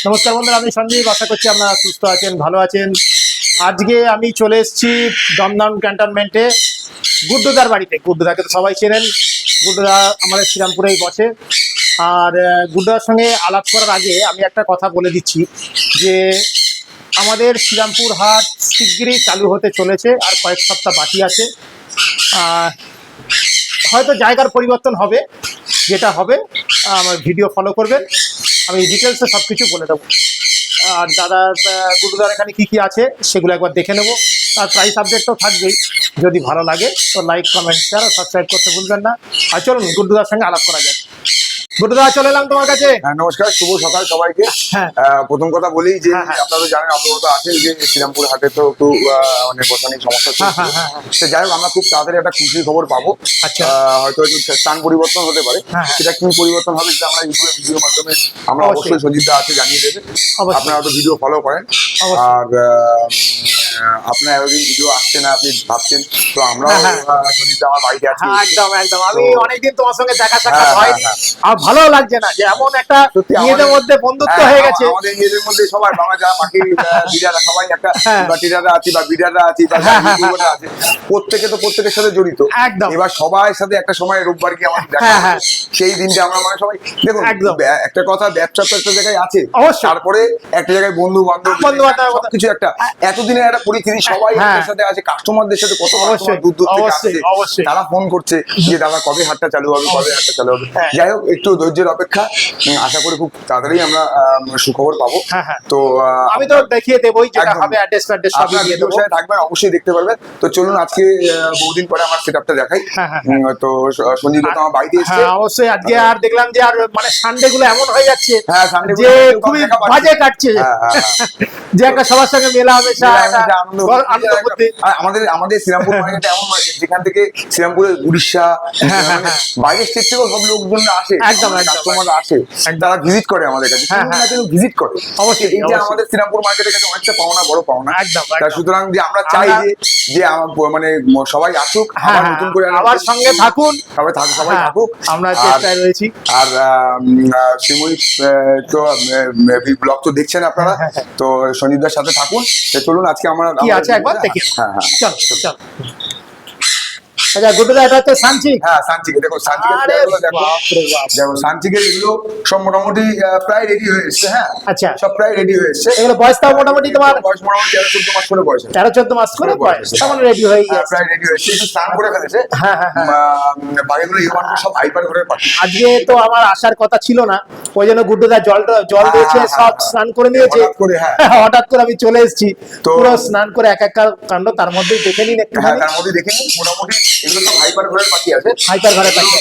নমস্কার বন্ধুরা, আমি সঞ্জীব। আশা করছি আপনারা সুস্থ আছেন, ভালো আছেন। আজকে আমি চলে এসেছি দমদম ক্যান্টনমেন্টে গুড্ডুদার বাড়িতে। গুড্ডুদাকে তো সবাই চেনেন, গুড্ডুদা আমাদের শ্রীরামপুরেই বসে। আর গুড্ডুদার সঙ্গে আলাপ করার আগে আমি একটা কথা বলে দিচ্ছি যে আমাদের শ্রীরামপুর হাট শিগগিরই চালু হতে চলেছে, আর কয়েক সপ্তাহ বাকি আছে। হয়তো জায়গার পরিবর্তন হবে, যেটা হবে আমার ভিডিও ফলো করবেন, আমি ডিটেলসে সব কিছু বলে দেবো। আর দাদা গুড্ডুদার এখানে কী কী আছে সেগুলো একবার দেখে নেবো। আর প্রাইস আপডেট তো থাকবেই, যদি ভালো লাগে তো লাইক, কমেন্ট, শেয়ার আর সাবস্ক্রাইব করতে ভুলবেন না। আর চলুন গুড্ডুদার সঙ্গে আলাপ করা যাক। গুড্ডুদা, চলে এলাম তোমার কাছে। নমস্কার, শুভ সকাল সবাইকে। প্রথম কথা বলি যে আপনারা জানেন, অবগত আছেন যে শ্রীরামপুর হাটে তো একটু মানে বসানিক সমস্যা চলছে। যাই হোক, আমরা খুব তাড়াতাড়ি একটা খুশির খবর পাবো। আচ্ছা, হয়তো একটু স্থান পরিবর্তন হতে পারে। সেটা কি পরিবর্তন হবে সেটা আমরা ইউটিউবে ভিডিওর মাধ্যমে আমরা অবশ্যই সঞ্জিতদা আছে জানিয়ে দেবে। আপনারা তো ভিডিও ফলো করেন, আর আপনার এতদিন ভিডিও আসছে না, আপনি ভাবছেন তো আমরা সঞ্জিতদা আমার বাড়িতে আছি। একদম একদম, আমি অনেকদিন তোমার সঙ্গে দেখা সাক্ষাৎ হয়নি, আর ভালো লাগছে না যে এমন একটা নিজেদের মধ্যে বন্ধুত্ব হয়ে গেছে। আমাদের নিজেদের মধ্যে সবাই বাংলা যারা বাকি বিড়ারা সবাই একটা টিরারা আছি বা বিড়ারা আছি বা আছে, প্রত্যেকে তো প্রত্যেকের সাথে জড়িত। একদম, এবার সবার সাথে একটা সময় রোববার কি আমাদের দেখা, সেই দিনটা আমরা মানে সবাই দেখুন। একটা কথা, ব্যবসা তো একটা জায়গায় আছে, তারপরে একটা জায়গায় বন্ধু বান্ধব কিছু একটা এতদিনের একটা পরিস্থিতি, সবাই একটা সাথে আছে। কাস্টমারদের সাথে কত দূর দূর থেকে আসছে, তারা ফোন করছে যে দাদা কবে হাটটা চালু হবে, কবে হাটটা চালু হবে। যাই হোক, একটু ধৈর্যের অপেক্ষা, আশা করি খুব তাড়াতাড়ি আমরা সুখবর পাবো। তো আমি তো দেখিয়ে দেবই, যেটা হবে অ্যাড্রেস ফ্যাড্রেস সবই দিয়ে দেবো, থাকবেন, অবশ্যই দেখতে পারবেন। তো চলুন আজকে বহুদিন পরে আমার সেটআপটা দেখাই। তো সঞ্জীব তো আমার বাড়িতে এসেছে। অবশ্যই আজকে আর দেখলাম যে আর মানে সানডে গুলো এমন হয়ে যাচ্ছে যে খুবই বাজে কাটছে, যে একটা সবার সঙ্গে মেলামেশা, আনন্দ করতে। আমাদের শ্রীরামপুর মার্কেটে এমন যেখান থেকে শ্রীরামপুরের উড়িষ্যা, বাইরের স্টেট থেকেও সব লোকজন আসে, একদম কাস্টমার আসে, তারা ভিজিট করে আমাদের কাছে, ভিজিট করে। অবশ্যই এইটা আমাদের শ্রীরামপুর মার্কেটের কাছে অনেকটা পাওনা, বড় পাওনা। সুতরাং যে আমরা চাই যে মানে সবাই আসুক, নতুন করে আবার সঙ্গে থাকুন, সবাই থাকুক, আমরা চেষ্টায় রয়েছি। আর শ্রীময়ী তো ব্লগ তো দেখছেন আপনারা, তো সঞ্জীবদার সাথে থাকুন। চলুন আজকে আমরা কি আছে একবার দেখি। চল চল। আচ্ছা গুড্ডুদা, এটা হচ্ছে সানচিক। সানচিক। দেখো সানচিকের এগুলো সব মোটামুটি প্রায় রেডি হয়ে এসছে। আচ্ছা, সব প্রায় রেডি হয়ে এসছে। এগুলো বয়সটাও মোটামুটি তোমার বয়স মোটামুটি 13-14 মাস করে বয়স, 13-14 মাস করে বয়স, তখন রেডি হয়ে গেছে, প্রায় রেডি হয়ে এসছে। স্নান করে ফেলেছে। বাকিগুলো সব হাইপার করে পাঠায়। আজকে তো আমার আসার কথা ছিল না, ওই জন্য গুড্ডুদা জল দিয়েছে, সব স্নান করে নিয়েছে। হঠাৎ করে আমি চলে এসেছি, পুরো স্নান করে এক এক কাণ্ড। তার মধ্যেই দেখে নিন একটু, তার মধ্যে দেখে নিন। মোটামুটি এগুলো সব হাইপার ঘরের পাখি আছে, হাইপার ঘরের পাখি।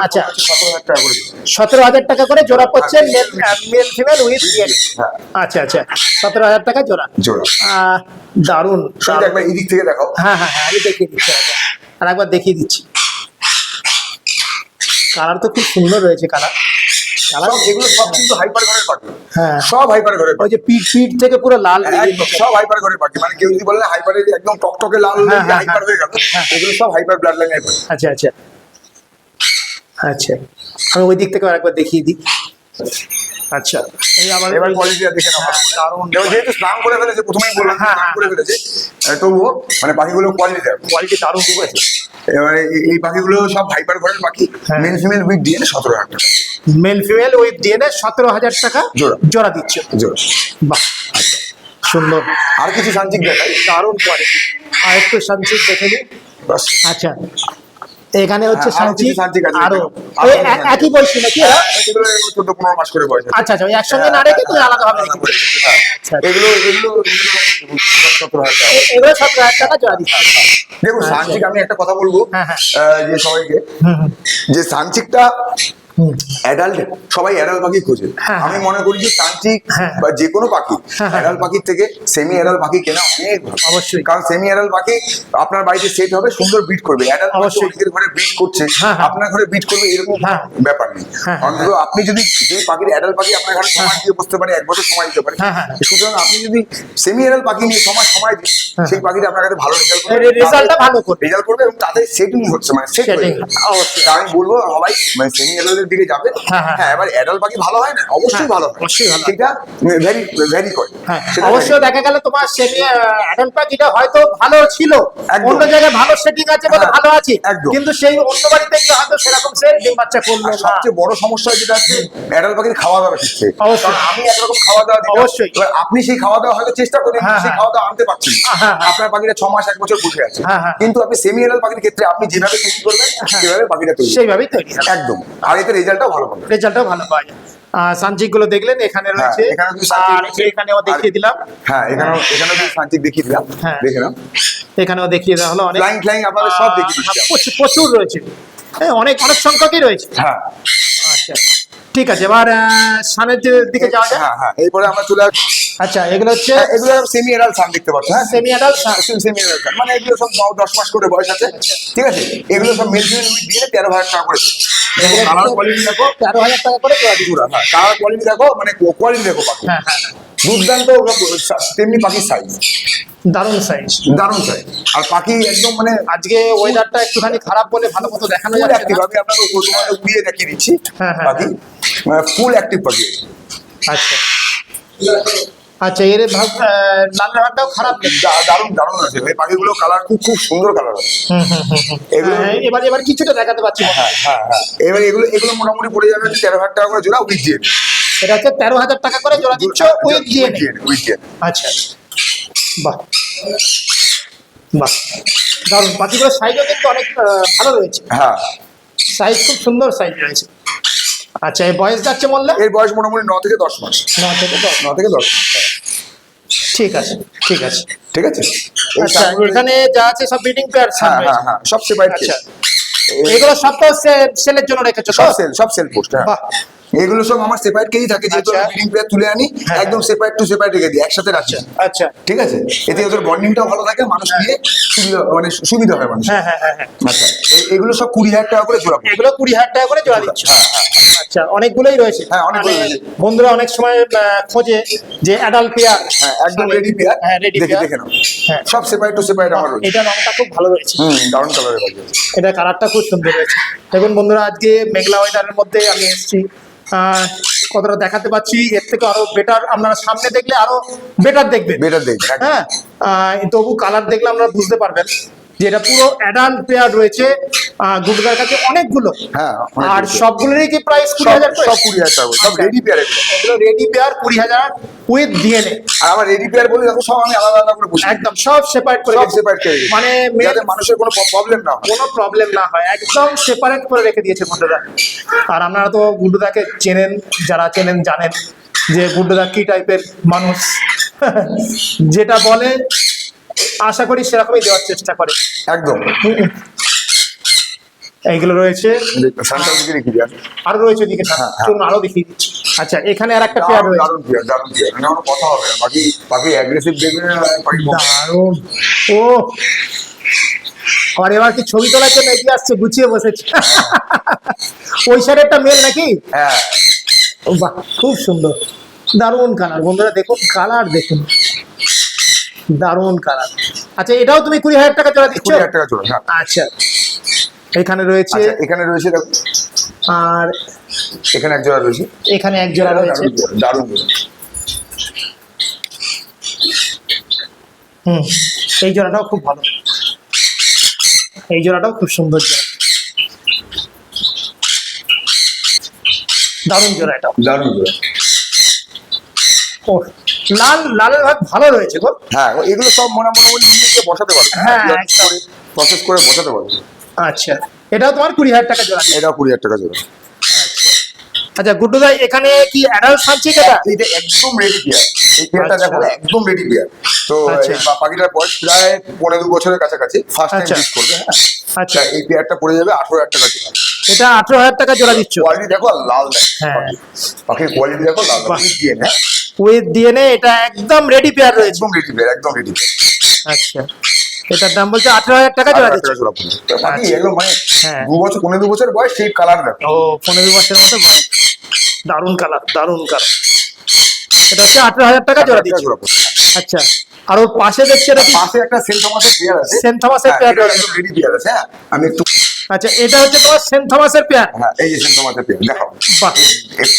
আচ্ছা, 17,000 টাকা করে, 17,000 টাকা করে জোড়া পড়ছে, মেল ফিমেল উইথ ডিএনএ। আচ্ছা আচ্ছা, 17,000 টাকা জোড়া। দারুন। একবার এই দিক থেকে দেখাও। আমি দেখিয়ে দিচ্ছি, আর একবার দেখিয়ে দিচ্ছি। কালার তো খুব সুন্দর রয়েছে, কালার এগুলো সব কিন্তু হাইপার ঘরের পাখি। সব হাইপার ঘরের পাখি। ওই যে পিঠ থেকে পুরো লাল, সব হাইপার ঘরের পাখি। মানে কেউ যদি বলে হাইপার একদম টকটকে লাল হাইপার হয়ে গেল, এগুলো সব হাইপার ব্লাড লাইনের পাখি। আচ্ছা আচ্ছা আচ্ছা, আমি ওই দিক থেকে আরেকবার দেখিয়ে দিই। আচ্ছা, এবার কোয়ালিটিটা দেখে নাও। দারুণ। যেহেতু স্নান করে ফেলেছে, প্রথমেই বললাম স্নান করে ফেলেছে, তবুও মানে পাখিগুলো কোয়ালিটি দারুণ ঠিক আছে। এবারে এই পাখিগুলো সব হাইপার ঘরের পাখি, মেল ফিমেল উইথ ডিএনএ 17,000 টাকা। মেল ফিমেল উইথ ডিএনএ 17,000 টাকা জোড়া দিচ্ছে। বাহ, আচ্ছা সুন্দর। আর কিছু সানচিক দেখাই, দারুণ কোয়ালিটি। আর একটু সানচিক দেখে নিই। আচ্ছা, এখানে হচ্ছে সানচিক, আরো একই বয়সী নাকি? 14-15 মাস করে বয়স। আচ্ছা আচ্ছা, একসঙ্গে না রেখে তুমি আলাদা ভাবে রেখে। এগুলো 17,000 টাকা জোড়া দিচ্ছে। দেখুন সানচিক, আমি একটা কথা বলবো যে সবাইকে, যে সানচিকটা অ্যাডাল্ট, সবাই অ্যাডাল্ট পাখি খোঁজে। আমি মনে করি যে সানচিক বা যে কোনো পাখি অ্যাডাল্ট পাখির থেকে সেমি অ্যাডাল্ট পাখি কেনা অনেক ভালো। অবশ্যই, কারণ সেমি অ্যাডাল্ট পাখি আপনার বাড়িতে সেট হবে, সুন্দর বিট করবে। অ্যাডাল্ট অবশ্যই ঘরে বিট করছে, আপনার ঘরে বিট করবে, এরকম ব্যাপার নেই। অন্তত আপনি যদি যে পাখির অ্যাডাল্ট পাখি আপনার ঘরে সময় দিয়ে বসতে পারে, 1 বছর সময় দিতে পারে, সুতরাং আপনি যদি সেমি অ্যাডাল্ট পাখি নিয়ে সময় দিন, সেই পাখিটা আপনার কাছে ভালো রেজাল্ট করবে এবং তাদের সেটিং হচ্ছে, মানে সেট। আমি বলবো সবাই মানে সেমি অ্যাডাল্ট 10-এর দিকে যাবে। হ্যাঁ, এবার অ্যাডাল্ট পাখি ভালো হয় না, অবশ্যই ভালো হয়, অবশ্যই ভালো, সেটা ভেরি ভেরি করে। অবশ্যই দেখা গেল তোমার সেমি অ্যাডাল্ট পাখিটা হয়তো ভালো ছিল, অন্য জায়গায় ভালো সেটিং আছে বলে ভালো আছে, কিন্তু সেই অন্য বাড়িতে গিয়ে হয়তো সেরকম সে ডিম বাচ্চা করলো না। সবচেয়ে বড় সমস্যা যেটা আছে অ্যাডাল্ট পাখির খাওয়া দাওয়া শিখছে। কারণ আমি একরকম খাওয়া দাওয়া দিই, অবশ্যই এবার আপনি সেই খাওয়া দাওয়া হয়তো চেষ্টা করেন, সেই খাওয়া দাওয়া আনতে পারছেন না, আপনার পাখিটা 6 মাস 1 বছর বসে আছে। কিন্তু আপনি সেমি অ্যাডাল্ট পাখির ক্ষেত্রে আপনি যেভাবে তৈরি করবেন সেভাবে পাখিটা তৈরি, সেইভাবেই তৈরি একদম, আর এতে রেজাল্টটাও ভালো পাবেন, রেজাল্টটাও ভালো পাওয়া যায়। সানচিক গুলো দেখলেন এখানে রয়েছে, আর এখানেও দেখিয়ে দিলাম। হ্যাঁ, এখানেও সানচিক দেখিয়ে দিলাম, দেখে নাও, এখানেও দেখিয়ে দেওয়া হলো। অনেক ফ্লাইং আপনাদের সব দেখিয়ে দিচ্ছি, প্রচুর রয়েছে, অনেক সংখ্যকই রয়েছে। হ্যাঁ, আচ্ছা ঠিক আছে, এবার সানের দিকে যাওয়া যায়। হ্যাঁ, এরপরে আমরা চলে আসছি। আচ্ছা, এগুলো হচ্ছে এগুলো সেমি অ্যাডাল্ট সান দেখতে পাচ্ছ। হ্যাঁ, সেমি অ্যাডাল্ট, সেমি অ্যাডাল্ট মানে এগুলো সব 10 মাস করে বয়স আছে, ঠিক আছে। এগুলো সব মেল ফিমেল দিয়ে 13,000 টাকা করে। কালার কোয়ালিটি দেখো, 13,000 টাকা করে জোড়া দিচ্ছি। হ্যাঁ, কালার কোয়ালিটি দেখো, মানে কোয়ালিটি দেখো পাখি, দুর্দান্ত, তেমনি পাখির সাইজ, দারুণ সাইজ, দারুণ সাইজ। আর পাখি একদম মানে আজকে ওয়েদারটা একটুখানি খারাপ বলে ভালো মতো দেখানো যাচ্ছে না। আমি আপনাকে উড়িয়ে দেখিয়ে দিচ্ছি পাখি, ফুল অ্যাক্টিভ পাখি। আচ্ছা আচ্ছা, এর লাল ভাগটাও খারাপ নেই, দারুণ আছে এই পাখিগুলো, কালার খুব সুন্দর কালার আছে। এবার কিছুটা দেখাতে পাচ্ছি। হ্যাঁ, এবার এগুলো মোটামুটি পড়ে যাবে 13,000 টাকা করে জোড়া উইথ জিএন। এটা হচ্ছে 13,000 টাকা করে জোড়া দিচ্ছ উইথ জিএন। আচ্ছা, বাহ বাহ, দারুণ। পাখিগুলোর সাইজও কিন্তু অনেক ভালো রয়েছে। হ্যাঁ, সাইজ খুব সুন্দর সাইজ রয়েছে। আচ্ছা, এই বয়স যাচ্ছে বললে? এর বয়স মোটামুটি 9 থেকে 10 মাস। 9 থেকে 10 মাস। ঠিক আছে, ঠিক আছে, ঠিক আছে। আচ্ছা, এখানে যা আছে সব ব্রিডিং পেয়ার। হ্যাঁ, সব সেপারেট। আচ্ছা, এগুলো সব তো সেলের জন্য রেখেছো? সব সেল পোস্ট। হ্যাঁ, এগুলো সব আমার সেপারেট কেই থাকে, যেহেতু আমি ব্রিডিং পেয়ার তুলে আনি, একদম সেপারেট টু সেপারেট রেখে দিই, একসাথে রাখছি। আচ্ছা, ঠিক আছে, এতে ওদের বন্ডিংটাও ভালো থাকে, মানুষ নিয়ে সুবিধা হয় মানুষ। হ্যাঁ। আচ্ছা, এগুলো সব 20,000 টাকা করে জোড়া। এগুলো 20,000 টাকা করে জোড়া দিচ্ছ? আচ্ছা, অনেকগুলোই রয়েছে। হ্যাঁ, অনেকগুলো রয়েছে। বন্ধুরা অনেক সময় খোঁজে যে অ্যাডাল্ট পেয়ার, একদম রেডি পেয়ার। রেডি পেয়ার দেখে নাও, সব সেপারেট টু সেপারেট আমার রয়েছে। এটা রংটা খুব ভালো রয়েছে, দারুণ কালারের পাখি আছে। এটা কালারটা খুব সুন্দর রয়েছে। দেখুন বন্ধুরা, আজকে মেঘলা ওয়েদারের মধ্যে আমি এসেছি, কতটা দেখাতে পাচ্ছি, এর থেকে আরো বেটার আপনারা সামনে দেখলে আরো বেটার দেখবেন। হ্যাঁ, তবু কালার দেখলে আপনারা বুঝতে পারবেন যে এটা পুরো অ্যাডাল্ট পেয়ার রয়েছে গুডগার কাছে অনেকগুলো। হ্যাঁ, আর সবগুলোরই কি প্রাইস 20,000 করে? সব 20,000 টাকা, সব রেডি পেয়ার। এগুলো রেডি পেয়ার 20,000 উইথ ডিএনএ। আর আমার রেডি পেয়ার বলে দেখো, সব আমি আলাদা আলাদা করে বসি, একদম সব সেপারেট করে, মানে যাতে মানুষের কোনো প্রবলেম না হয়, একদম সেপারেট করে রেখে দিয়েছে গুড্ডুদা। আর আপনারা তো গুড্ডুদাকে চেনেন, যারা চেনেন জানেন যে গুড্ডুদা কি টাইপের মানুষ। যেটা বলে আশা করি সেরকমই দেওয়ার চেষ্টা করে, একদম। এইগুলো রয়েছে, আরো রয়েছে দিকে, আরো দেখিয়ে দিচ্ছি। আচ্ছা, এখানে আর একটা পেয়ার রয়েছে, কথা হবে না, বাকি অ্যাগ্রেসিভ দেখবেন, দারুণ। ও, আর এবার কি ছবি তোলার জন্য এগিয়ে আসছে, গুছিয়ে বসেছে। ওই সাইডেরটা মেল নাকি? হ্যাঁ, বাহ, খুব সুন্দর, দারুণ কালার। বন্ধুরা দেখুন, কালার দেখুন, দারুণ কালার। আচ্ছা, এটাও তুমি 20,000 টাকা জোড়া দিচ্ছ? 20,000 টাকা জোড়া। আচ্ছা, এখানে রয়েছে, দেখো, আর এখানে এক জোড়া রয়েছে, এখানে এক জোড়া রয়েছে, দারুণ। এই জোড়াটাও খুব ভালো, এই জোড়াটাও খুব সুন্দর জোড়া, দারুণ জোড়া, এটাও দারুণ জোড়া। ও, লালের ভাগ ভালো রয়েছে গো। হ্যাঁ, এগুলো সব মোটামুটি বসাতে পারবে। হ্যাঁ, প্রসেস করে বসাতে পারবে। আচ্ছা, এটাও তোমার 20,000 টাকা জোড়া? এটাও 20,000 টাকা জোড়া। আচ্ছা গুড্ডু ভাই, এখানে কি অ্যাডাল্ট সানচিক? এটা একদম রেডি পেয়ার। এই পেয়ারটা দেখো, একদম রেডি পেয়ার। তো পাখিটার বয়স প্রায় 15-2 বছরের কাছাকাছি, ফার্স্ট টাইম বিট করবে। আচ্ছা, এই পেয়ারটা পড়ে যাবে 18,000 টাকা জোড়া। এটা 18,000 টাকা জোড়া দিচ্ছ? কোয়ালিটি দেখো, লাল দেখো, পাখির কোয়ালিটি দেখো, লাল ডিএনএ, উইথ ডিএনএ, এটা একদম রেডি পেয়ার রয়েছে, একদম রেডি পেয়ার, একদম রেডি পেয়ার। আচ্ছা, এটার দাম বলছে 18,000 টাকা জোড়া দিচ্ছ? পাখি একদম মানে 2 বছর 15-2 বছর বয়স, সেই কালার দেখো। ও, 15 বছরের মতো বয়স, দারুণ কালার, দারুণ কালার। এটা হচ্ছে 18,000 টাকা জোড়া দিচ্ছ? আচ্ছা, আর ওর পাশে দেখছি, এটা পাশে একটা সেন্ট থমাসের পেয়ার আছে, সেন্ট থমাসের পেয়ার একদম রেডি পেয়ার আছে। হ্যাঁ, আমি একটু আচ্ছা, এটা হচ্ছে তোমার সেন্ট থমাসের পেয়ার। হ্যাঁ, এই যে সেন্ট থমাসের পেয়ার দেখো, বাহ,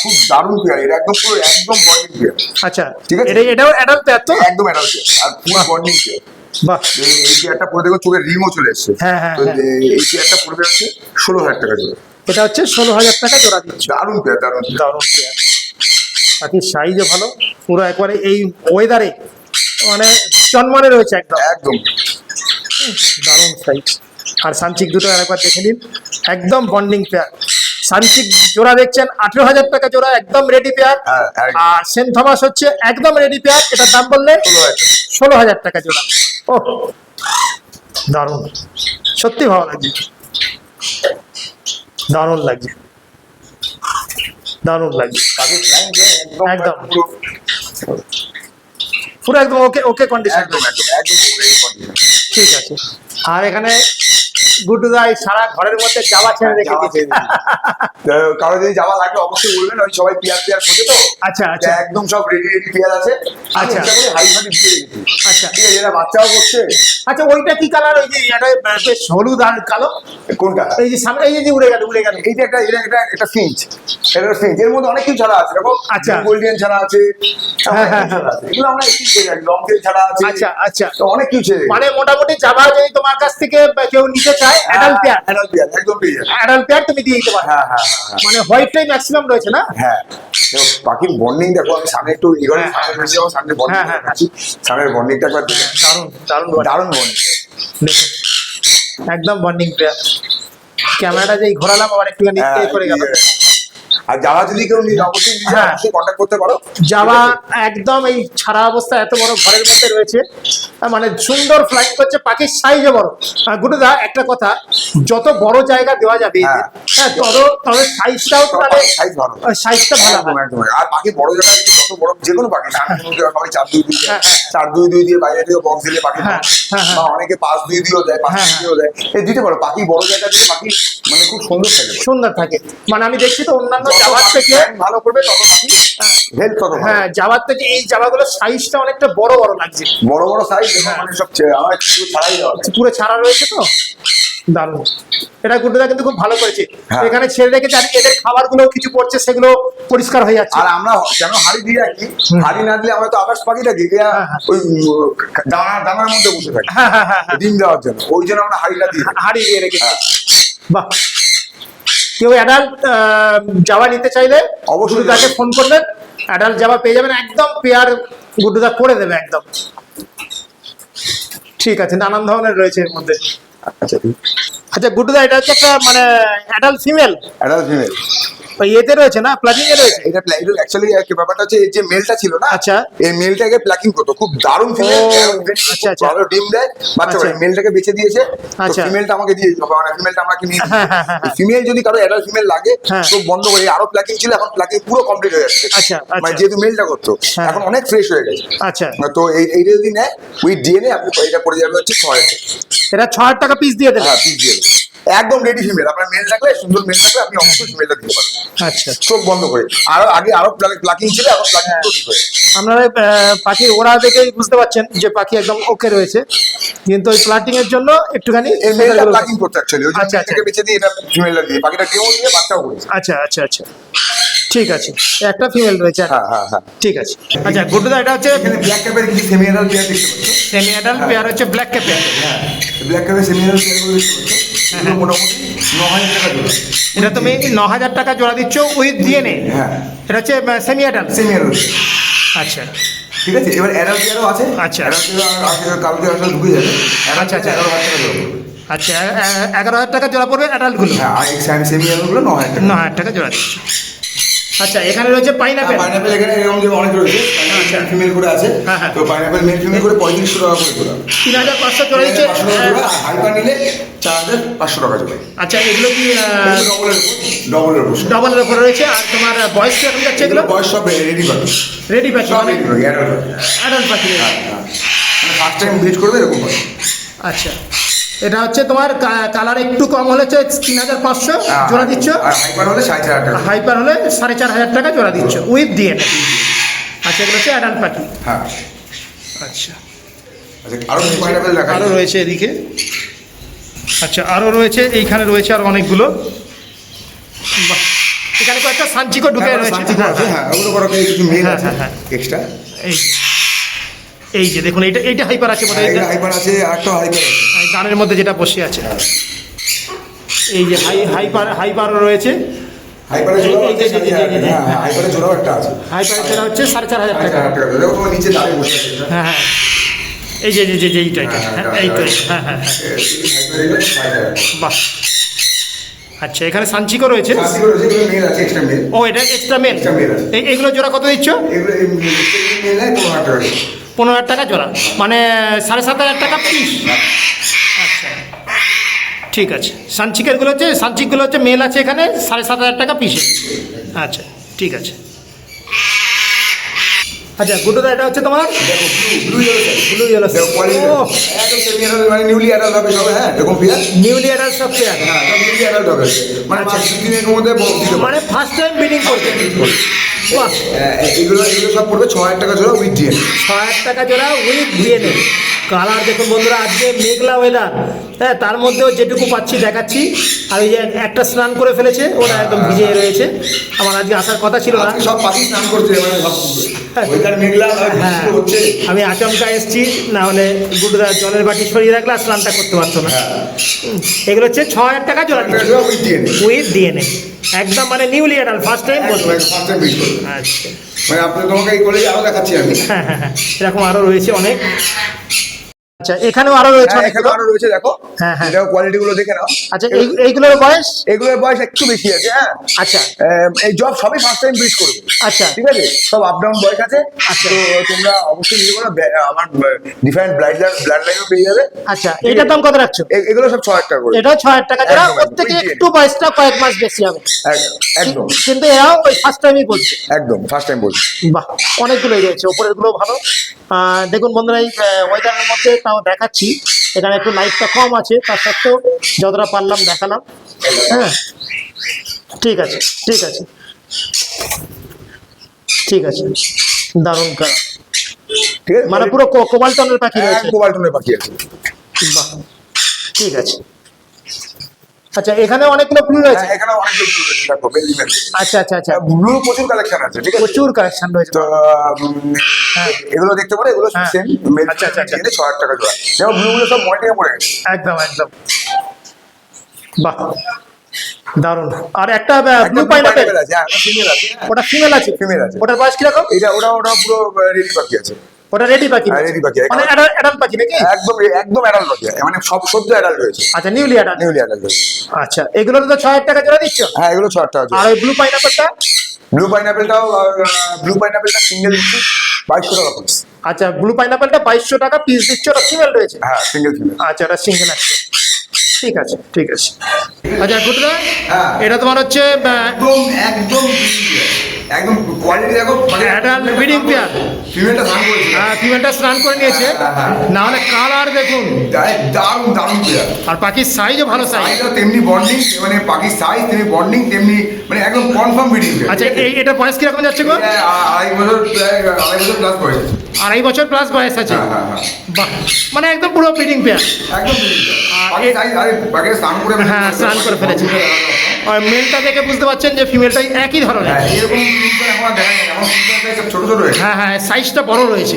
খুব দারুণ পেয়ার, এটা একদম পুরো একদম বন্ডিং পেয়ার। আচ্ছা, ঠিক আছে, এটাও অ্যাডাল্ট পেয়ার তো? একদম অ্যাডাল্ট পেয়ার আর পুরো বন্ডিং পেয়ার। বাহ, এই পেয়ারটা পরে দেখো চোখের রিমও চলে এসছে। হ্যাঁ হ্যাঁ, তো এই পেয়ারটা পড়বে হচ্ছে 16,000 টাকা জোড়া। এটা হচ্ছে 16,000 টাকা জোড়া দিচ্ছে। দারুণ পেয়ার, দারুণ দারুণ পেয়ার, পাখির সাইজও ভালো, পুরো একবারে এই ওয়েদারে মানে চনমনে রয়েছে একদম। একদম দারুণ সাইজ। আর সানচিক দুটো আরেকবার দেখে নিন, একদম বন্ডিং পেয়ার। সানচিক জোড়া দেখছেন 18,000 টাকা জোড়া, একদম রেডি পেয়ার। আর সেন্ট থমাস হচ্ছে একদম রেডি পেয়ার, এটার দাম বললেন 16,000 টাকা জোড়া। ও দারুণ, সত্যি ভালো লাগছে, দারুণ লাগছে, দারুণ লাগছে একদম, পুরো একদম ওকে ওকে কন্ডিশন। একদম একদম একদম ঠিক আছে। আর এখানে গুড্ডু দাই সারা ঘরের মধ্যে জামা ছেড়ে রেখে দিয়েছে। কারো যদি যাওয়া লাগে অবশ্যই বলবেন, ওই সবাই পেয়ার পেয়ার খোঁজে তো। আচ্ছা আচ্ছা, একদম সব রেডি রেডি পেয়ার আছে। আচ্ছা, হাই ফাটি দিয়ে রেখেছি। আচ্ছা ঠিক আছে, এরা বাচ্চাও করছে। আচ্ছা, ওইটা কি কালার? ওই যে এটা বেশ হলুদ আর কালো, কোনটা? এই যে সামনে, এই যে উড়ে গেল উড়ে গেল, এই যে একটা ফিঞ্চ, এটা ফিঞ্চ, এর মধ্যে অনেক কিছু ছাড়া আছে দেখো। আচ্ছা, গোল্ডেন ছাড়া আছে, হ্যাঁ হ্যাঁ হ্যাঁ, এগুলো আমরা একটু ছেড়ে রাখি, লং টেল ছাড়া আছে। আচ্ছা আচ্ছা, তো অনেক কিছু ছেড়ে, মানে মোটামুটি জামা যদি তোমার কাছ থেকে কেউ নিতে চায় অ্যাডাল্ট পেয়ার, একদম পেয়ে যাবে। অ্যাডাল্ট পেয়ার তুমি দিয়ে দিতে পারো। হ্যাঁ হ্যাঁ, মানে হোয়াইটটাই ম্যাক্সিমাম রয়েছে না? হ্যাঁ, দেখো পাখির বন্ডিং দেখো, আমি সামনে একটু ইগলের সামনে বসে যাবো, সামনে বন্ডিং হ্যাঁ, হ্যাঁ, দেখাচ্ছি, সামনের বন্ডিংটা একবার দেখে। দারুণ দারুণ দারুণ বন্ডিং দেখুন, একদম বন্ডিং পেয়ার। ক্যামেরাটা যেই ঘোরালাম আবার একটুখানি এ করে গেল। আর যারা যদি কেউ নিয়ে অবশ্যই কন্ট্যাক্ট করতে পারো। যাওয়া একদম এই ছাড়া অবস্থা, এত বড় ঘরের মধ্যে রয়েছে, মানে সুন্দর ফ্লাইং করছে, পাখির সাইজও বড়। গুড্ডুদা একটা কথা, যত বড় জায়গা দেওয়া যাবে হ্যাঁ তবে সাইজটাও মানে সাইজটা ভালো হবে। আর পাখি বড় জায়গায় যত বড় যে কোনো পাখি, সবাই 4-2-2 দিয়ে বাইরে থেকে বক্স দিলে পাখি, বা অনেকে 5-2 দিয়েও দেয়, 5-2 দিয়েও দেয়, এই দিতে পারো। পাখি বড় জায়গা দিয়ে পাখি মানে খুব সুন্দর থাকে, সুন্দর থাকে। মানে আমি দেখছি তো অন্যান্য জামার থেকে ভালো করবে তত পাখি হেল্প তত। হ্যাঁ, জামার থেকে এই জামাগুলোর সাইজটা অনেকটা বড় বড় লাগছে, বড় বড় সাইজ, মানে সব আমার ছাড়াই দেওয়া পুরো ছাড়া রয়েছে তো, দারুণ। এটা গুড্ডুদা কিন্তু খুব ভালো করেছে, এখানে ছেড়ে রেখেছে। আর এদের খাবার গুলো কিছু পড়ছে, সেগুলো পরিষ্কার হয়ে যাচ্ছে। আর আমরা কেন হাড়ি দিয়ে রাখি, হাড়ি না দিলে আমরা তো আকাশ পাখিটা দিই ওই দানার মধ্যে বসে থাকি ডিম দেওয়ার জন্য, ওই জন্য আমরা হাড়িটা দিই, হাড়ি দিয়ে রেখেছি। বাহ, কেউ অ্যাডাল্ট জামা নিতে চাইলে অবশ্যই তাকে ফোন করবেন, অ্যাডাল্ট জামা পেয়ে যাবেন, একদম পেয়ার গুড্ডুদা করে দেবে একদম। ঠিক আছে, নানান ধরনের রয়েছে এর মধ্যে। আচ্ছা গুড্ডুদা, এটা হচ্ছে একটা মানে অ্যাডাল্ট ফিমেল, এতে রয়েছে না, প্লাকিং এ রয়েছে। এটা অ্যাকচুয়ালি ব্যাপারটা হচ্ছে, এই যে মেলটা ছিল না, আচ্ছা, এই মেলটাকে প্লাকিং করতো, খুব দারুণ ফিমেল, আচ্ছা আচ্ছা, ভালো ডিম দেয় বাচ্চা করে, মেলটাকে বেঁচে দিয়েছে, ফিমেলটা আমাকে দিয়ে দিল, মানে ফিমেলটা আমরা কিনে ফিমেল যদি কারো অ্যাডাল্ট ফিমেল লাগে তো বন্ধ করে, আরো প্লাকিং ছিল, এখন প্লাকিং পুরো কমপ্লিট হয়ে যাচ্ছে। আচ্ছা, মানে যেহেতু মেলটা করতো, এখন অনেক ফ্রেশ হয়ে গেছে। আচ্ছা, তো এইটা যদি নেয় উইথ ডিএনএ, আপনি এটা পড়ে যাবে হচ্ছে 6,000 টাকা। এটা 6,000 টাকা পিস দিয়ে দেবে? হ্যাঁ, পিস দিয়ে দেবে, একদম রেডি ফিমেল। আপনার মেল থাকলে, সুন্দর মেল থাকলে আপনি অবশ্যই ফিমেলটা দিতে পারেন। আচ্ছা, চোখ বন্ধ করে। আগে আরো প্লাকিং ছিল, এখন প্লাকিং ঠিক হয়ে গেছে। আপনারা পাখির ওড়া দেখেই বুঝতে পারছেন যে পাখি একদম ওকে রয়েছে, কিন্তু ওই প্লাটিং এর জন্য একটুখানি মেলটা প্লাকিং করতে অ্যাকচুয়ালি, ওই জন্য এটাকে বেঁচে দিয়ে এটা ফিমেলটা দিয়ে, পাখিটা ডিমও দিয়ে বাচ্চাও করেছে। আচ্ছা আচ্ছা আচ্ছা, ঠিক আছে, একটা ফিমেল রয়েছে। হ্যাঁ হ্যাঁ হ্যাঁ, ঠিক আছে। আচ্ছা গুড্ডুদা, এটা হচ্ছে এখানে ব্ল্যাক ক্যাপের কিছু সেমি অ্যাডাল্ট পেয়ার দেখতে পাচ্ছ, সেমি অ্যাডাল্ট পেয়ার হচ্ছে ব্ল্যাক ক্যাপের। হ্যাঁ, ব্ল্যাক ক্যাপের সেমি অ্যাডাল্ট পেয়ারগুলো দেখতে পাচ্ছ, মোটামুটি 9,000 টাকা জোড়া। এটা তুমি 9,000 টাকা জোড়া দিচ্ছ উইথ ডিএনএ? হ্যাঁ, এটা হচ্ছে সেমি অ্যাডাল্ট। আচ্ছা, ঠিক আছে। এবার অ্যাডাল্ট পেয়ারও আছে। আচ্ছা, কালকে আসলে ঢুকে যাবে। আচ্ছা আচ্ছা, 11,000 টাকা জোড়া পড়বে। আচ্ছা, 11,000 টাকা জোড়া পড়বে অ্যাডাল্ট গুলো। হ্যাঁ, আর সেমি অ্যাডাল্টগুলো 9,000 টাকা জোড়া দিচ্ছে। আচ্ছা, এখানে রয়েছে পাইনাপেল। পাইনাপেল এখানে এরকম যে অনেক রয়েছে, ফিমেল করে আছে। তো পাইনাপেল মেল ফিমেল করে 3500 টাকা করে জোড়া, 3,500 জোড়া দিচ্ছে। হাইপার নিলে 4,500 টাকা জোড়া। আচ্ছা, এগুলো কি ডবলের উপর রয়েছে? আর তোমার বয়স কি এখন যাচ্ছে? এগুলো বয়স সব রেডি পাখি, রেডি পাখি, সব রেডি পাখি, অ্যাডাল্ট পাখি। মানে ফার্স্ট টাইম ব্রিড করবে এরকম পাখি। আচ্ছা, এটা হচ্ছে তোমার কালার একটু কম হলে 3,500 জোড়া দিচ্ছ, হাইপার হলে 4,500 টাকা, হাইপার হলে 4,500 টাকা জোড়া দিচ্ছ উইথ ডিএনএ। আচ্ছা, এগুলো হচ্ছে অ্যাডাল্ট পাখি। হ্যাঁ, আচ্ছা, আরো পাইনাপেল দেখা আরো রয়েছে এদিকে। আচ্ছা, আরও রয়েছে, এইখানে রয়েছে আর অনেকগুলো। বাহ, এখানে কয়েকটা সানচিকো ঢুকে রয়েছে। হ্যাঁ, ওগুলো বড় করে কিছু মেল আছে এক্সট্রা। এই যে দেখুন, এইটা হাইপার আছে বোধহয়। এটা হাইপার আছে, আরেকটা হাইপার আছে গানের মধ্যে যেটা বসে আছে। এই যে হাইপারও রয়েছে। হাইপারের জোড়াও একটা আছে। হাইপারের জোড়া হচ্ছে 4,500 টাকা। নিচে দাঁড়িয়ে বসে আছে। হ্যাঁ হ্যাঁ, এই যে এইটাই। এইটাই, হ্যাঁ হ্যাঁ। বাহ, আচ্ছা, এখানে সানচিকো রয়েছে। ও, এটা এক্সট্রা মেল। এইগুলো জোড়া কত দিচ্ছ? 15,000 টাকা জোড়া, মানে 7,500 টাকা পিস। আচ্ছা, ঠিক আছে। সানচিকগুলো হচ্ছে মেল আছে এখানে 7,500 টাকা পিসে। আচ্ছা, ঠিক আছে। আচ্ছা, গুড্ডুদা, এটা হচ্ছে তোমার ব্লু ইয়েলো। মানে নিউলি অ্যাডাল্ট হবে সব। হ্যাঁ, এরকম পেয়ার নিউলি অ্যাডাল্ট সব পেয়ার। হ্যাঁ, নিউলি অ্যাডাল্ট হবে, মানে 5-6 দিনের মধ্যে মানে ফার্স্ট টাইম ব্রিডিং করবে। বাহ, এগুলো সব পড়বে 6,000 টাকা জোড়া উইথ ডিএনএ। 6,000 টাকা জোড়া উইথ ডিএনএ। কালার দেখুন বন্ধুরা, আজকে মেঘলা ওয়েদার, হ্যাঁ, তার মধ্যেও যেটুকু পাচ্ছি দেখাচ্ছি। আর এই যে একটা স্নান করে ফেলেছে, ওটা একদম ভিজে রয়েছে। আমার আজকে আসার কথা ছিল না। সব পাখি স্নান করছে, মানে সব ওয়েদার মেঘলা হচ্ছে। আমি আচমকা এসেছি, না হলে গুড্ডুদা জলের বাটি সরিয়ে রাখলে আর স্নানটা করতে পারতো না। এগুলো হচ্ছে 6,000 টাকা জোড়া উইথ ডিএনএ, একদম মানে নিউলি অ্যাডাল্ট, ফার্স্ট টাইম বলবো। আচ্ছা, মানে আপনি তোমাকে এই করে আরো দেখাচ্ছি আমি। হ্যাঁ, এরকম আরো রয়েছে অনেক। আচ্ছা, এখানেও আরো রয়েছে, এখানে আরো রয়েছে, দেখো। হ্যাঁ, এটাও কোয়ালিটি গুলো দেখে নাও। আচ্ছা, এইগুলোর বয়স একটু বেশি আছে। হ্যাঁ, আচ্ছা, এই জব সবই ফার্স্ট টাইম ব্রিড করবে। আচ্ছা, ঠিক আছে, সব আপ ডাউন বয়স আছে। তো তোমরা অবশ্যই নিতে পারো, আমার ডিফারেন্ট ব্লাড লাইনও পেয়ে যাবে। আচ্ছা, এইটার দাম কত রাখছো? এগুলো সব 6,000 টাকা করে। এটাও 6,000 টাকা জোড়া, ওর থেকে একটু বয়সটা কয়েক মাস বেশি হবে। একদম, কিন্তু এরাও ওই ফার্স্ট টাইমই বলছে। একদম ফার্স্ট টাইম বলছি। বাহ, অনেকগুলোই রয়েছে, ওপরের গুলো ভালো। দেখুন বন্ধুরা, এই ওয়েদারের মধ্যে তাও দেখাচ্ছি। এখানে একটু লাইটটা কম আছে, তার সত্ত্বেও যতটা পারলাম দেখালাম। হ্যাঁ, ঠিক আছে। দারুণ কালার, ঠিক আছে, মানে পুরো কোবাল্টনের পাখি রয়েছে। কোবাল্টনের পাখি আছে। বাহ, ঠিক আছে। আচ্ছা, এখানে অনেকগুলো ব্লু রয়েছে। এখানে অনেকগুলো ব্লু রয়েছে, দেখো বেলিমেল। আচ্ছা, ব্লু প্রচুর কালেকশন আছে, ঠিক আছে, প্রচুর কালেকশন রয়েছে। তো এগুলো দেখতে পারো, এগুলো সেম মেল। আচ্ছা, 6,000 টাকা জোড়া। দেখো ব্লু গুলো সব মল্টিকে পড়ে গেছে। একদম। বাহ, দারুণ। আর একটা ব্লু পাইনাপেল আছে, ফিমেল আছে। ওটা ফিমেল আছে। ওটার বয়স কিরকম? ওটা পুরো রেডি পাখি আছে। ওটা রেডি পাখি, রেডি পাখি, মানে অ্যাডাল্ট পাখি নাকি? একদম অ্যাডাল্ট পাখি, মানে সব সদ্য অ্যাডাল্ট হয়েছে। আচ্ছা, নিউলি অ্যাডাল্ট হয়েছে। আচ্ছা, এগুলো তো 6,000 টাকা জোড়া দিচ্ছ? হ্যাঁ, এগুলো 6,000 টাকা জোড়া। আর ওই ব্লু পাইনাপেলটা সিঙ্গেল দিচ্ছি 2,200 টাকা পিস। আচ্ছা, ব্লু পাইনাপেলটা 2,200 টাকা পিস দিচ্ছ, ওটা ফিমেল রয়েছে? হ্যাঁ, সিঙ্গেল ফিমেল। আচ্ছা, এটা সিঙ্গেল আছে। ঠিক আছে। আচ্ছা, গুড্ডুদা, এটা তোমার হচ্ছে একদম কোয়ালিটি দেখো, মানে অ্যাডাল্ট ব্রিডিং পেয়ার। ফিমেলটা স্নান করে নিয়েছে, না হলে কালার দেখুন, দারুণ পেয়ার। আর পাখির সাইজও ভালো সাইজ, তেমনি বন্ডিং, মানে পাখির সাইজ তেমনি বন্ডিং, তেমনি মানে একদম কনফার্ম ব্রিডিং। আচ্ছা, এটা বয়স কিরকম যাচ্ছে গো? 2.5 বছর প্লাস বয়স আছে। 2.5 বছর প্লাস বয়স আছে। বাহ, মানে একদম পুরো ব্রিডিং পেয়ার। একদম হ্যাঁ, স্নান করে ফেলেছে। আর মেলটা দেখে বুঝতে পারছেন যে ফিমেলটাই একই ধরনের। হ্যাঁ, সাইজটা বড় রয়েছে।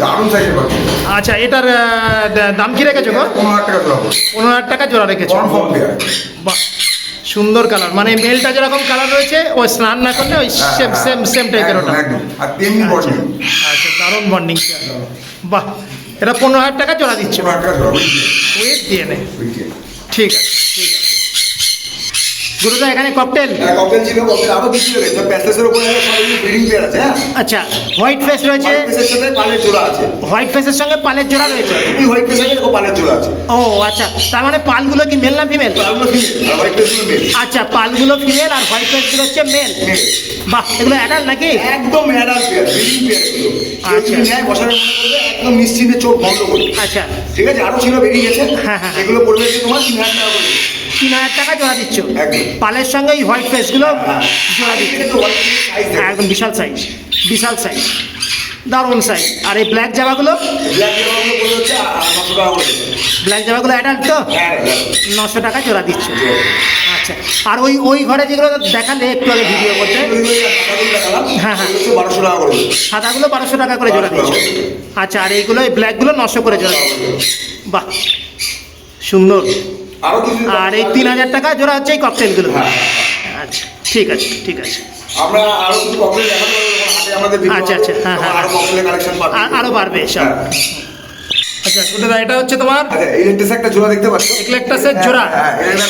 আচ্ছা, এটার দাম কি রেখেছো গো? 15,000 টাকা জোড়া রেখেছো। বাহ, সুন্দর কালার, মানে মেলটা যেরকম কালার রয়েছে, ওই স্নান না করলে ওই সেম টাইপের ওটা। আচ্ছা, দারুণ বন্ডিং। বাহ, এটা 15,000 টাকা জোড়া দিচ্ছে উইথ ডিএনএ। ঠিক আছে। গুরুদা, এখানে ককটেল ছিল, আরো বেশি রয়েছে, প্যাসেজের উপরে ব্রিডিং পেয়ার আছে। আচ্ছা, হোয়াইট ফেস রয়েছে, পালের জোড়া আছে। হোয়াইট ফেসের সঙ্গে পালের জোড়া রয়েছে। হোয়াইট ফেস আছে, পালের জোড়া আছে। ও আচ্ছা, তার মানে পালগুলো কি মেল না ফিমেল? আচ্ছা, পালগুলো ফিমেল আর হোয়াইট ফেসগুলো হচ্ছে মেল। বাহ, এগুলো অ্যাডাল্ট নাকি? একদম অ্যাডাল্ট পেয়ার, ব্রিডিং পেয়ার এগুলো। আচ্ছা, বসার মনে করবে একদম নিশ্চিন্তে চোখ বন্ধ করে। আচ্ছা, ঠিক আছে, আরো ছিল বেরিয়ে গেছে। হ্যাঁ, এগুলো পড়বে তোমার 3,000 টাকা করে। 3,000 টাকা জোড়া দিচ্ছ পালের সঙ্গে ওই হোয়াইট ফেসগুলো জোড়া দিচ্ছ। একদম বিশাল সাইজ। দারুণ সাইজ। আর এই ব্ল্যাক জামাগুলো, ব্ল্যাক জামাগুলো পড়ে হচ্ছে 900 টাকা করে। ব্ল্যাক জামাগুলো অ্যাডাল্ট তো হ্যাঁ 900 টাকা জোড়া দিচ্ছ। আচ্ছা, আর ওই ঘরে যেগুলো দেখালে একটু আগে ভিডিও করতে, হ্যাঁ হ্যাঁ 1200 টাকা করে। সাদাগুলো 1200 টাকা করে জোড়া দিচ্ছ। আচ্ছা, আর এইগুলো এই ব্ল্যাকগুলো 900 করে জোড়া দিচ্ছ। বাহ, সুন্দর। আরো কিছু, আর এই 3000 টাকা জোড়া হচ্ছে এই ককটেলগুলো। আচ্ছা, ঠিক আছে ঠিক আছে। আমরা আরো কিছু ককটেল দেখাবো হাতে আমাদের ভিডিও। আচ্ছা আচ্ছা, হ্যাঁ হ্যাঁ, আরো ককটেলের কালেকশন পাবে, আরো বাড়বে সব। আচ্ছা গুড্ডুদা, এটা হচ্ছে তোমার ইলেকট্রিক একটা জোড়া দেখতে পাচ্ছ, ইলেকট্রাসের জোড়া। হ্যাঁ এটা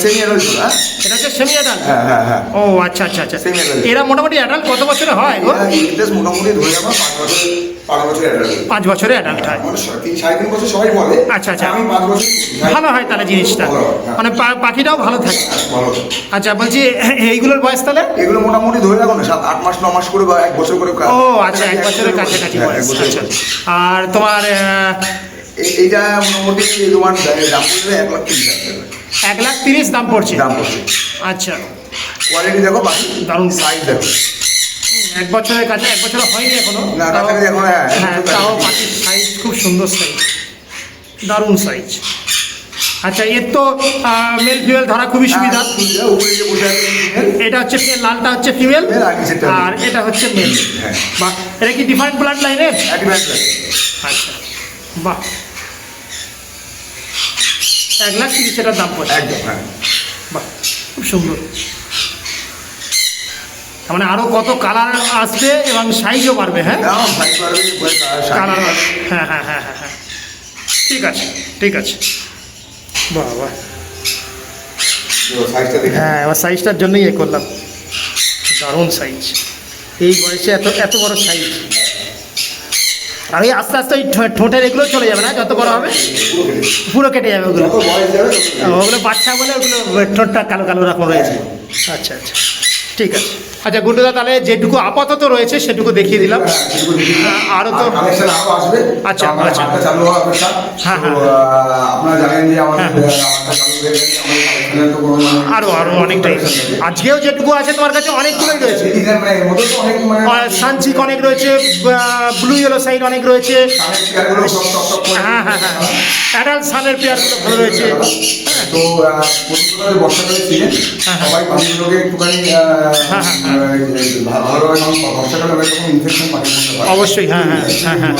সেমি অ্যাডাল্ট জোড়া। এটা হচ্ছে সেমি অ্যাডাল্ট। হ্যাঁ হ্যাঁ হ্যাঁ। ও আচ্ছা আচ্ছা আচ্ছা। Semi adult। এরা মোটামুটি অ্যাডাল্ট কত বছরে হয় গো? ইলেকট্রিক মোটামুটি ধরে যাবো 5 বছর অ্যাডাল্ট। 5 বছরে অ্যাডাল্ট হয়। মানে 3-3.5 বছর সবাই বলে। আচ্ছা আচ্ছা, আমি 5 বছর। ভালো হয় তাহলে জিনিসটা, ভালো হয়, হ্যাঁ। মানে পাখিটাও ভালো থাকে। ভালো। আচ্ছা বলছি, এইগুলোর বয়স তাহলে? এগুলো মোটামুটি ধরে রাখো না 7-8 মাস 9 মাস করে বা 1 বছর করে। ও আচ্ছা, 1 বছরের কাছাকাছি বয়স। আচ্ছা, আর তোমার এইটা মোটামুটি তোমার দাম পড়বে 1,30,000 টাকা। 1,30,000 দাম পড়ছে। দাম পড়ছে। আচ্ছা, কোয়ালিটি দেখো, বাকি দারুণ সাইজ দেখো। 1 বছরের কাছে, 1 বছর হয়নি এখনো। না কাছাকাছি এখন, হ্যাঁ হ্যাঁ, তাও পাখির সাইজ খুব সুন্দর সাইজ, দারুণ সাইজ। আচ্ছা, এর তো মেল ফিমেল ধরা খুবই সুবিধা। উপরে যে বসে আছে এটা হচ্ছে লালটা হচ্ছে ফিমেল, আর নিচেরটা আর এটা হচ্ছে মেল। হ্যাঁ। বাহ, এটা কি ডিফারেন্ট ব্লাড লাইনের? অ্যাডভান্স। আচ্ছা, বাহ, 1,30,000 এটার দাম পড়ছে। একদম, হ্যাঁ। বাহ, খুব সুন্দর। তার মানে আরো কত কালার আসবে এবং সাইজও বাড়বে। হ্যাঁ, দাম সাইজ বাড়বে, কালার, হ্যাঁ হ্যাঁ হ্যাঁ হ্যাঁ হ্যাঁ, ঠিক আছে ঠিক আছে। বাহ বাহ, সাইজটা দেখে। হ্যাঁ, আমার সাইজটার জন্যই এ করলাম, দারুণ সাইজ। এই বয়সে এত এত বড় সাইজ। আর এই আস্তে আস্তে ওই ঠোঁটের এগুলো চলে যাবে না, যত বড় হবে পুরো কেটে যাবে ওগুলো। যত বয়স যাবে ওগুলো বাচ্চা বলে ওগুলো ঠোঁটটা কালো কালো রকম রয়েছে। আচ্ছা আচ্ছা, ঠিক আছে। আচ্ছা গুড্ডুদা, তাহলে যেটুকু আপাতত রয়েছে সেটুকু দেখিয়ে দিলাম। আরও তো কালেকশন আরো আসবে। আচ্ছা, আমাদের আচ্ছা। হাটটা চালু হওয়ার অপেক্ষা। হ্যাঁ, তো, আপনারা জানেন যে আমাদের হাটটা চালু হয়ে গেছে, আমাদের কালেকশনের তো কোনো আরও অনেকটাই। আজকেও যেটুকু আছে তোমার কাছে অনেকগুলোই রয়েছে। ডিজাইন মানে এর মধ্যে তো অনেক সানচিক অনেক রয়েছে, ব্লু ইয়েলো সাইড অনেক রয়েছে। কানের পেয়ারগুলো সব টক করে। হ্যাঁ হ্যাঁ হ্যাঁ, অ্যাডাল্ট সানের পেয়ারগুলো ভালো রয়েছে। তো প্রতিদিনের বর্ষাকালে ছিলেন সবাই পাখিগুলোকে একটুখানি ভালোভাবে, কারণ বর্ষাকালে অনেক রকম ইনফেকশন পাখির মধ্যে হয়। অবশ্যই, হ্যাঁ হ্যাঁ হ্যাঁ হ্যাঁ,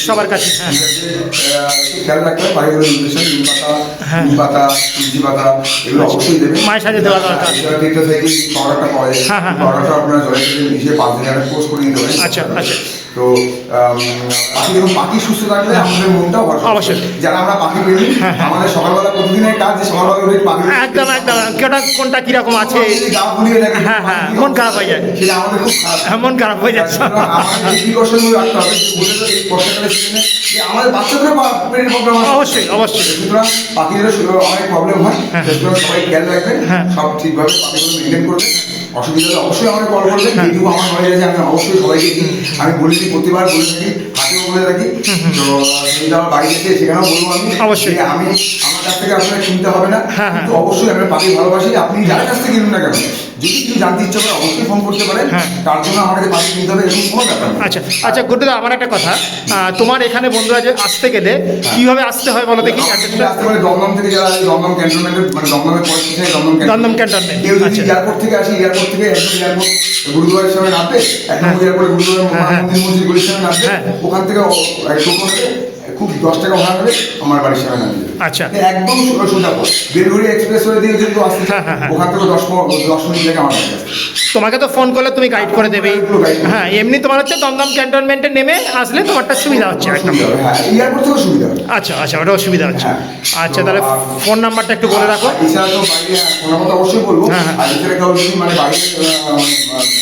সবার কাছে। হ্যাঁ, খেয়াল রাখতে হবে পাখিগুলো ইনফেকশন, নিম পাতা, তুলসী পাতা এগুলো অবশ্যই দেবে। মায়ের সাথে দেওয়া দরকার। টেট্রাসাইক্লিন পাউডারটা পাওয়া যায়, হ্যাঁ, হ্যাঁ, পাউডারটা আপনারা জলের সাথে মিশিয়ে 5 দিন একটা কোর্স করে নিতে পারেন। আচ্ছা আচ্ছা, তো পাখি দেখুন, পাখি সুস্থ থাকলে আমাদের মনটাও ভালো। অবশ্যই। যারা আমরা পাখি প্রেমী, আমাদের সকালবেলা প্রতিদিনের কাজ যে সকালবেলা উঠে পাখি একদম একদম, কোনটা কিরকম আছে, গা ফুলিয়ে দেখে, হ্যাঁ হ্যাঁ, মন খারাপ হয়ে যায়। সেটা আমাদের খুব খারাপ। মন খারাপ হয়ে যাচ্ছে। আমাদের এই প্রিকশনগুলো রাখতে হবে, যে বলে দেবে এই বর্ষাকালের সিজনে যে আমাদের বাচ্চাদেরও পেটের প্রবলেম আছে। অবশ্যই অবশ্যই। সুতরাং পাখিদেরও অনেক প্রবলেম হয়, সুতরাং সবাই খেয়াল রাখবেন, সব ঠিকভাবে পাখিগুলো মেনটেন করবেন। অসুবিধা হলে অবশ্যই আমাকে কল করবেন, যেটুকু আমার নলেজ আছে আমি অবশ্যই সবাইকে দিই। আমি বলেছি, প্রতিবার বলে থাকি, হাতেও বলে রাখি। তো সেটা আমার বাড়ি এসে সেখানেও বলবো আমি অবশ্যই। যে আমার কাছ থেকে আপনাকে কিনতে হবে না, কিন্তু অবশ্যই আমরা পাখি ভালোবাসি। আপনি যার কাছ থেকে কিনুন না কেন, যদি কিছু জানতে ইচ্ছা করে অবশ্যই ফোন করতে পারেন। তার জন্য আমাকে পাখি কিনতে হবে এরকম কোনো ব্যাপার না। আচ্ছা আচ্ছা গুড্ডুদা, আমার একটা কথা, তোমার এখানে বন্ধুরা যে আসতে গেলে কিভাবে আসতে হয় বলো দেখি। আসতে পারে দমদম থেকে, যারা দমদম ক্যান্টনমেন্টের, মানে দমদমের পরে দমদম ক্যান্টনমেন্ট। কেউ যদি আচ্ছা, এয়ারপোর্ট থেকে আসে, এয়ারপোর্ট থেকে একদম এয়ারপোর্ট গুরুদুয়ারের সামনে নামবে, এক নম্বর এয়ারপোর্টে গুরুদুয়ার মন্দির গলির সামনে নামবে, ওখান থেকে টোটো নেবে, খুব 10 টাকা ভাড়া নেবে, আমার বাড়ির সামনে নামবে। আচ্ছা, একদম সোজা পথ, বেলঘড়ি এক্সপ্রেস ওয়ে দিয়ে যদি আসতে, ওখান থেকে 10 মিনিট থেকে আমার বাড়ি আসতে। তোমাকে তো ফোন করলে তুমি গাইড করে দেবেই। হ্যাঁ, এমনি তোমার হচ্ছে দমদম ক্যান্টনমেন্টে নেমে আসলে তোমারটা সুবিধা হচ্ছে একদম। হ্যাঁ, এয়ারপোর্ট থেকে সুবিধা। আচ্ছা আচ্ছা, ওটাও সুবিধা হচ্ছে। আচ্ছা, তাহলে ফোন নাম্বারটা একটু বলে রাখো। এছাড়া তো বাইরে ফোন নাম্বারটা অবশ্যই বলবো। আর এছাড়া কেউ যদি মানে বাইরে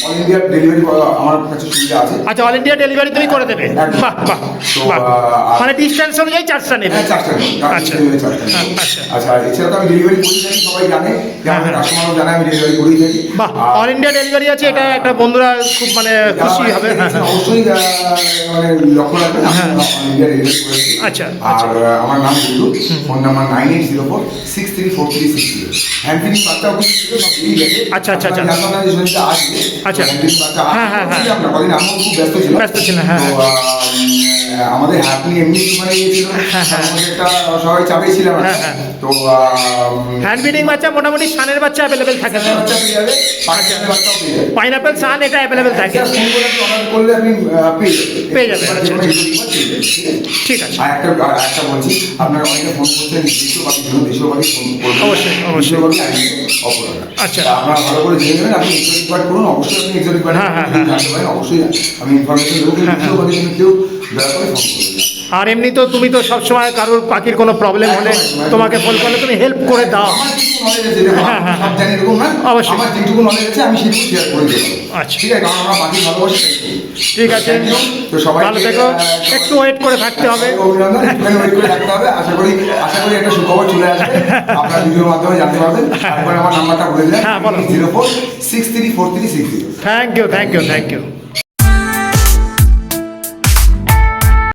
অল ইন্ডিয়া ডেলিভারি আমার কাছে সুবিধা আছে। আচ্ছা, অল ইন্ডিয়া ডেলিভারি তুমি করে দেবে? বাহ বাহ বাহ, মানে ডিস্টেন্স অনুযায়ী চার্জটা নেবে। হ্যাঁ, চারটা নেই। আচ্ছা। আচ্ছা আচ্ছা, এছাড়া তো আমি ডেলিভারি করি থাকি, সবাই জানে যে আমাদের কাস্টমারও জানে আমি ডেলিভারি করি থাকি। বাহ, অল ইন্ডিয়া ডেলিভারি আছে, এটা একটা বন্ধুরা খুব মানে খুশি হবে। অবশ্যই মানে লক্ষ্য রাখবেন, আমি অল ইন্ডিয়া ডেলিভারি করেছি। আচ্ছা, আর আমার নাম গুরু, ফোন নাম্বার 9804634360। হ্যান্ড ফিটিং বাচ্চাও কিছু ছিল, সব পেয়ে গেছে। আচ্ছা, আচ্ছা, আচ্ছা। জানতাম না যে শরীরটা আসবে। আচ্ছা। হ্যান্ড ফিটিং বাচ্চা হ্যাঁ, হ্যাঁ, হ্যাঁ। আমরা কদিন আমিও খুব ব্যস্ত ছিলাম। হ্যাঁ, তো আমাদের হ্যাপলি এমনি মানে ছিল, আমাদের একটা সবাই চাপে ছিলাম। তো হ্যান্ড ফিডিং বাচ্চা মোটামুটি সানের বাচ্চা অ্যাভেলেবেল থাকে না? বাচ্চা পেয়ে যাবে, পাকিস্তানের বাচ্চাও পেয়ে যাবে। পাইনাপেল সান এটা অ্যাভেলেবেল থাকে। ফোন করে অর্ডার করলে আপনি পেয়ে যাবেন। ঠিক আছে। আর একটা বলছি, আপনারা অনেকে ফোন করছেন দেশীয় পাখির জন্য, দেশীয় পাখি ফোন করবেন। অবশ্যই, অবশ্যই। দেশীয় পাখি আইন অপরাধ। আচ্ছা। আপনারা ভালো করে জেনে নেবেন, আপনি এক্সোটিক বার্ড করুন, অবশ্যই আপনি এক্সোটিক বার্ড জানতে পারেন, অবশ্যই আমি ইনফরমেশন দেবো। কিন্তু দেশীয় পাখির জন্য কেউ দয়া করে ফোন করবেন। আর এমনি তো তুমি তো সবসময় কারোর পাখির কোনো প্রবলেম হলে তোমাকে ফোন করলে তুমি হেল্প করে দাও। আমার যেটুকু নলেজ আছে, দেখুন, আমি সব জানি এরকম না। অবশ্যই। আমার যেটুকু নলেজ আছে আমি সেটুকু শেয়ার করে দেবো। আচ্ছা। ঠিক আছে, কারণ আমরা পাখি ভালোবাসি। ঠিক আছে, তো সবাই ভালো থেকো, একটু ওয়েট করে থাকতে হবে। অভিনন্দন, একটুখানি ওয়েট করে রাখতে হবে। আশা করি একটা সুখবর চলে আসবে, আপনার ভিডিওর মাধ্যমে জানতে পারবেন। তারপরে আমার নাম্বারটা বলে দিলাম, হ্যাঁ, বলো। 04634330। Thank you, thank you, thank you.